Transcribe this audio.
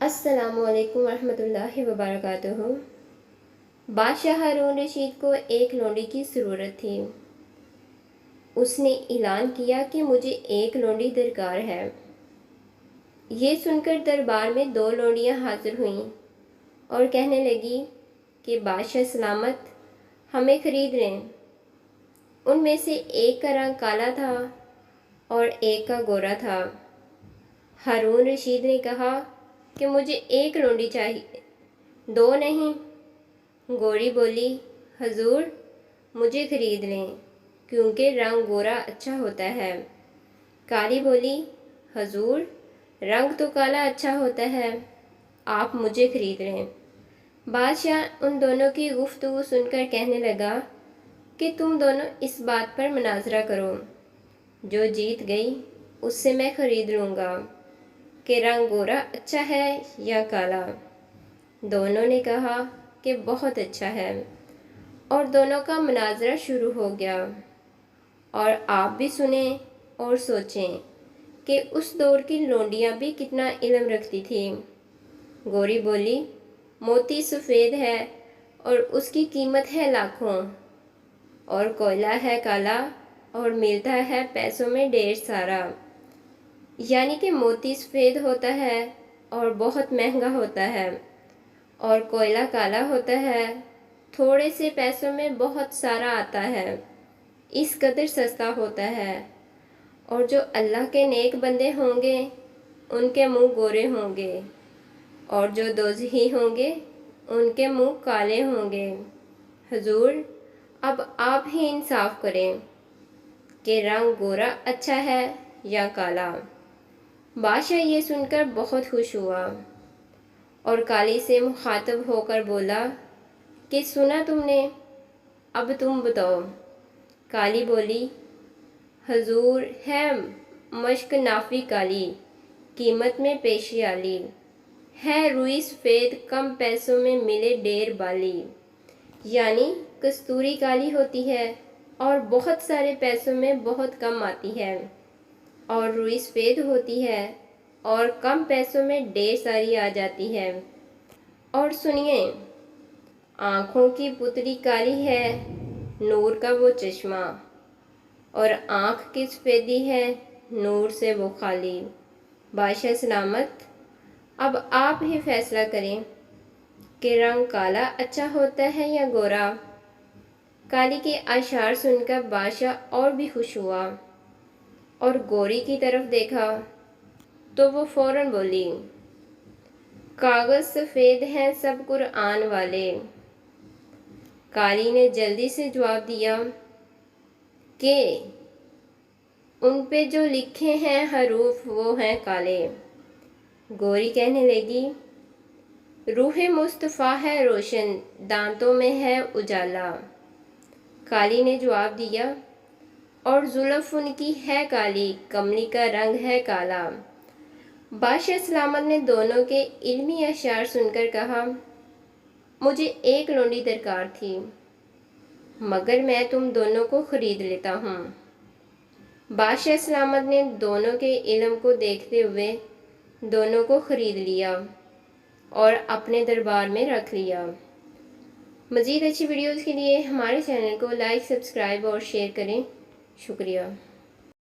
अस्सलामु अलैकुम रहमतुल्लाहि वबरकातुहू। बादशाह हारून रशीद को एक लौंडी की ज़रूरत थी। उसने ऐलान किया कि मुझे एक लौंडी दरकार है। ये सुनकर दरबार में दो लौंडियाँ हाजिर हुईं और कहने लगी कि बादशाह सलामत, हमें ख़रीद लें। उनमें से एक का रंग काला था और एक का गोरा था। हारून रशीद ने कहा कि मुझे एक लौंडी चाहिए, दो नहीं। गोरी बोली, हजूर मुझे ख़रीद लें क्योंकि रंग गोरा अच्छा होता है। काली बोली, हजूर रंग तो काला अच्छा होता है, आप मुझे ख़रीद लें। बादशाह उन दोनों की गुफ्तगू सुनकर कहने लगा कि तुम दोनों इस बात पर मुनाजरा करो, जो जीत गई उससे मैं ख़रीद लूँगा कि रंग गोरा अच्छा है या काला। दोनों ने कहा कि बहुत अच्छा है और दोनों का मुनाजरा शुरू हो गया। और आप भी सुने और सोचें कि उस दौर की लौंडियाँ भी कितना इल्म रखती थी। गोरी बोली, मोती सफ़ेद है और उसकी कीमत है लाखों, और कोयला है काला और मिलता है पैसों में ढेर सारा। यानी कि मोती सफ़ेद होता है और बहुत महंगा होता है, और कोयला काला होता है, थोड़े से पैसों में बहुत सारा आता है, इस कदर सस्ता होता है। और जो अल्लाह के नेक बंदे होंगे उनके मुंह गोरे होंगे, और जो दोज़खी होंगे उनके मुंह काले होंगे। हुजूर अब आप ही इंसाफ करें कि रंग गोरा अच्छा है या काला। बादशाह ये सुनकर बहुत खुश हुआ और काली से मुखातब होकर बोला कि सुना तुमने, अब तुम बताओ। काली बोली, हजूर है मश्क नाफी काली, कीमत में पेशी आली, है रुई सफ़ेद कम पैसों में मिले ढेर बाली। यानी कस्तूरी काली होती है और बहुत सारे पैसों में बहुत कम आती है, और रुई सफ़ेद होती है और कम पैसों में ढेर सारी आ जाती है। और सुनिए, आँखों की पुतली काली है, नूर का वो चश्मा, और आँख की सफ़ेदी है, नूर से वो खाली। बादशाह सलामत, अब आप ही फैसला करें कि रंग काला अच्छा होता है या गोरा। काली के अशार सुनकर बादशाह और भी खुश हुआ और गोरी की तरफ देखा तो वो फौरन बोली, कागज़ सफ़ेद हैं सब कुरान वाले। काली ने जल्दी से जवाब दिया कि उन पे जो लिखे हैं हरूफ वो हैं काले। गोरी कहने लगी, रूह मुस्तफ़ा है रोशन, दांतों में है उजाला। काली ने जवाब दिया, और जुल्फ़ उनकी है काली, कमली का रंग है काला। बादशाह सलामत ने दोनों के इल्मी अशार सुनकर कहा, मुझे एक लौंडी दरकार थी, मगर मैं तुम दोनों को ख़रीद लेता हूँ। बादशाह सलामत ने दोनों के इल्म को देखते हुए दोनों को ख़रीद लिया और अपने दरबार में रख लिया। मज़ीद अच्छी वीडियोज़ के लिए हमारे चैनल को लाइक, सब्सक्राइब और शेयर करें। शुक्रिया।